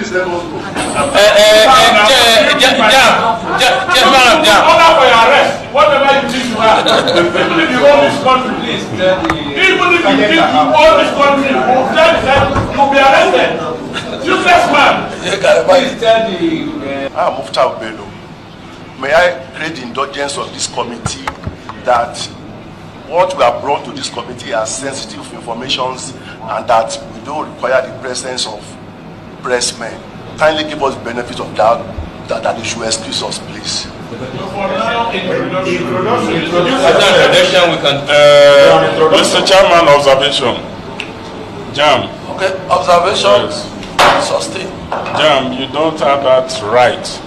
Please let us go. JAMB. Order for your arrest. Whatever you think you have. Even if you own this country, please. Even if you think you own this country, you'll be arrested. Useless man. Please tell the. Mufta Bello, may I create the indulgence of this committee that what we have brought to this committee are sensitive informations and that we don't require the presence of pressmen. Kindly give us the benefit of that they should excuse us, please. Mr. Chairman, observation. JAMB. Okay, observation. Yes. Sustain. JAMB, you don't have that right.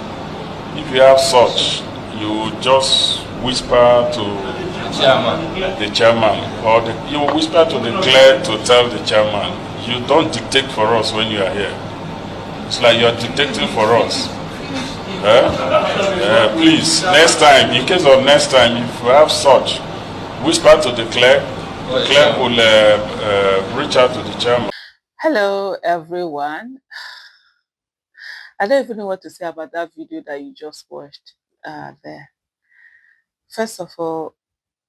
If you have such, you just whisper to the chairman, or you whisper to the clerk to tell the chairman. You don't dictate for us when you are here. It's like you're dictating for us. Please, next time, in case of next time, if you have such, whisper to the clerk. The clerk will reach out to the chairman. Hello, everyone. I don't even know what to say about that video that you just watched there. First of all,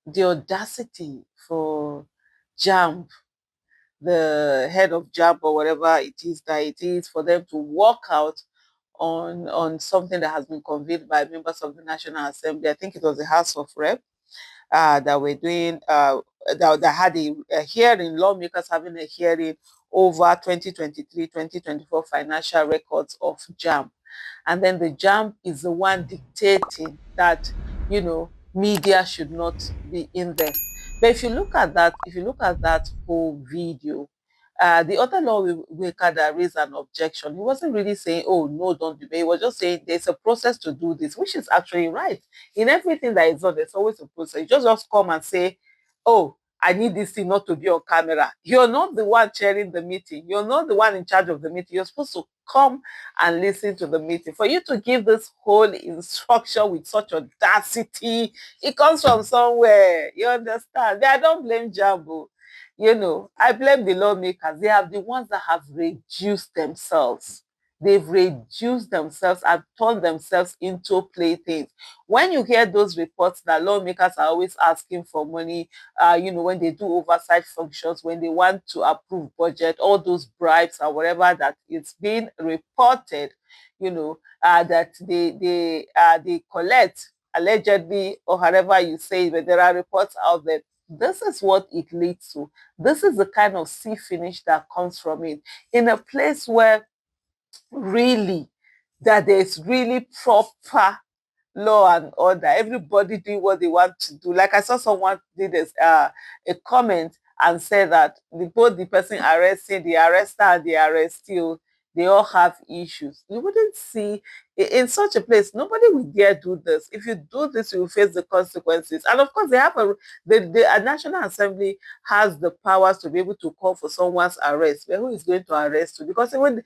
the audacity for JAMB, the head of JAMB or whatever it is that it is, for them to walk out on something that has been convened by members of the National Assembly. I think it was the House of Rep that were doing, that had a hearing, lawmakers having a hearing over 2023-2024 financial records of JAMB. And then the JAMB is the one dictating that, media should not be in there. But if you look at that whole video, the other lawmaker that raised an objection, he wasn't really saying, oh, no, don't debate. He was just saying there's a process to do this, which is actually right. In everything that is done, there's always a process. You just come and say, oh, I need this thing not to be on camera. You're not the one chairing the meeting. You're not the one in charge of the meeting. You're supposed to come and listen to the meeting. For you to give this whole instruction with such audacity, it comes from somewhere. You understand? I don't blame JAMB. I blame the lawmakers. They are the ones that have reduced themselves. They've reduced themselves and turned themselves into playthings. When you hear those reports that lawmakers are always asking for money, when they do oversight functions, when they want to approve budget, all those bribes or whatever that is being reported, that they collect allegedly or however you say, but there are reports out there. This is what it leads to. This is the kind of sea finish that comes from it. In a place where really that there's really proper law and order, everybody doing what they want to do. Like I saw someone did a comment and said that both the person arresting, the arrestor and the arrestee, they all have issues. You wouldn't see in such a place, nobody would dare do this. If you do this, you will face the consequences. And of course, they have the National Assembly has the powers to be able to call for someone's arrest. But who is going to arrest you? Because even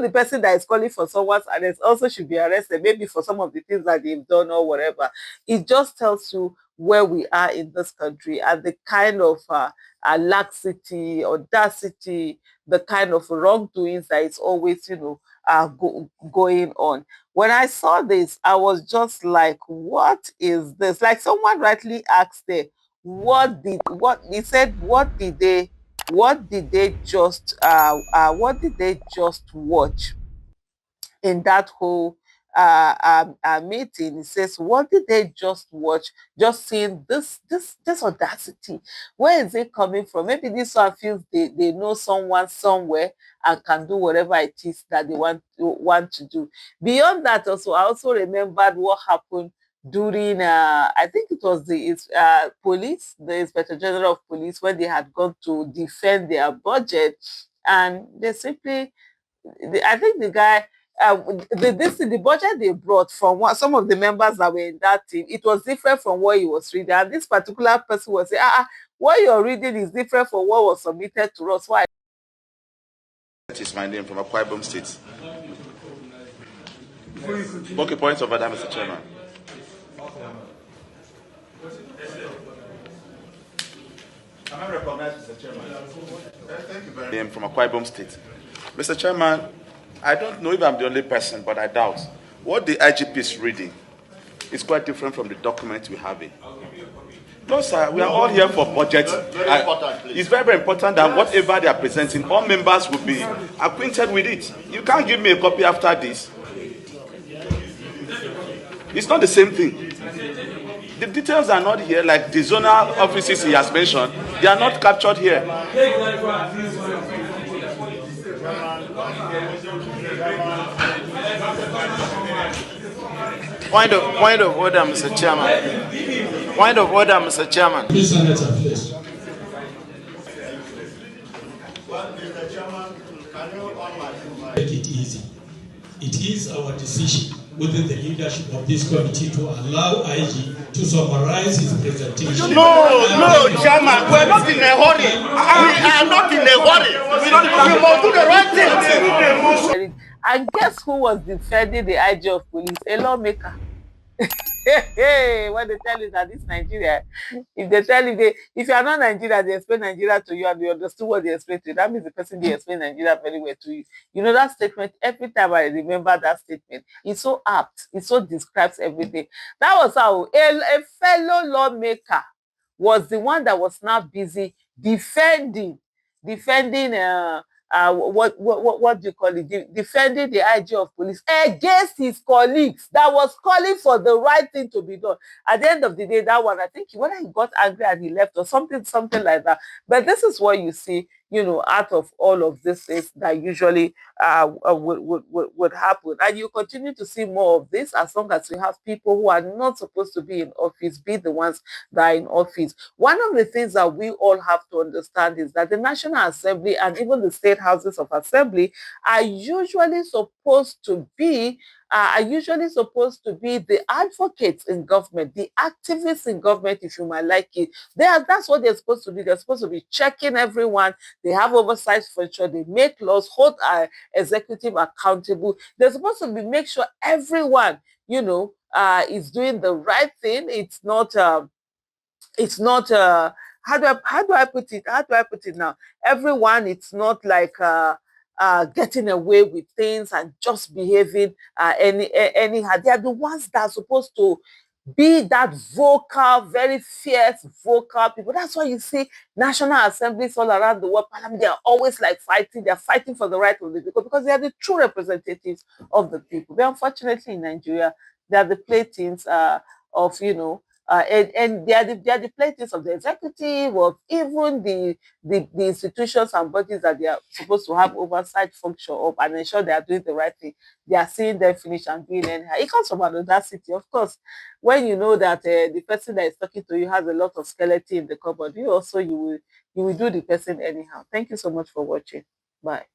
the person that is calling for someone's arrest also should be arrested, maybe for some of the things that they've done or whatever. It just tells you where we are in this country and the kind of laxity, audacity, the kind of wrongdoings that is always, going on. When I saw this, I was just like, what is this? Like someone rightly asked there, what did they just watch in that whole meeting? It says, what did they just watch? Just seeing this audacity. Where is it coming from? Maybe this one feels they know someone somewhere and can do whatever it is that they want to do. Beyond that, also, I also remembered what happened during I think it was the police, the Inspector General of Police, when they had gone to defend their budget, and they simply, I think the guy, the budget they brought from some of the members that were in that team, it was different from what he was reading. And this particular person was saying, what you're reading is different from what was submitted to us. Why? That is my name from Akwa Ibom State. Okay, points of order, Mr. Chairman. Am I recognized, Mr. Chairman? Thank you very much. I am from Akwa Ibom State. Mr. Chairman, I don't know if I'm the only person, but I doubt. What the IGP is reading is quite different from the document we have in. No, sir, we are all here for budget. Very important, please. It's very, very important that whatever they are presenting, all members will be acquainted with it. You can't give me a copy after this. It's not the same thing. The details are not here, like the zonal offices he has mentioned. They are not captured here. Point of order, Mr. Chairman. Point of order, Mr. Chairman. Please, Senator, please. Take it easy. It is our decision within the leadership of this committee to allow IG to summarize his presentation. No, Chairman, we're not in a hurry. We are not in a hurry. We must do the right thing. And guess who was defending the IG of police? A lawmaker. When they tell you that this Nigeria, if they tell you if you are not Nigeria, they explain Nigeria to you and you understood what they explained to you. That means the person they explain Nigeria very well to you. You know that statement, every time I remember that statement, it's so apt, it so describes everything. That was how a fellow lawmaker was the one that was now busy defending what do you call it? Defending the IG of police against his colleagues that was calling for the right thing to be done. At the end of the day, that one, I think whether he got angry and he left or something like that. But this is what you see, you know, out of all of this things that usually would happen. And you continue to see more of this as long as you have people who are not supposed to be in office, be the ones that are in office. One of the things that we all have to understand is that the National Assembly and even the state houses of assembly are usually supposed to be the advocates in government, the activists in government, if you might like it. That's what they're supposed to do. They're supposed to be checking everyone. They have oversight function. They make laws, hold executive accountable. They're supposed to be make sure everyone, you know, is doing the right thing. It's not how do I put it now? Everyone, it's not like getting away with things and just behaving anyhow. They are the ones that are supposed to be that vocal, very fierce vocal people. That's why you see national assemblies all around the world, parliament, they are always like fighting. They are fighting for the right of the people because they are the true representatives of the people. But unfortunately in Nigeria, they are the playthings of, you know, and they are the playthings of the executive, of even the institutions and bodies that they are supposed to have oversight function of and ensure they are doing the right thing. They are seeing them finish and doing anyhow. It comes from an audacity, of course. When you know that the person that is talking to you has a lot of skeleton in the cupboard, you will do the person anyhow. Thank you so much for watching. Bye.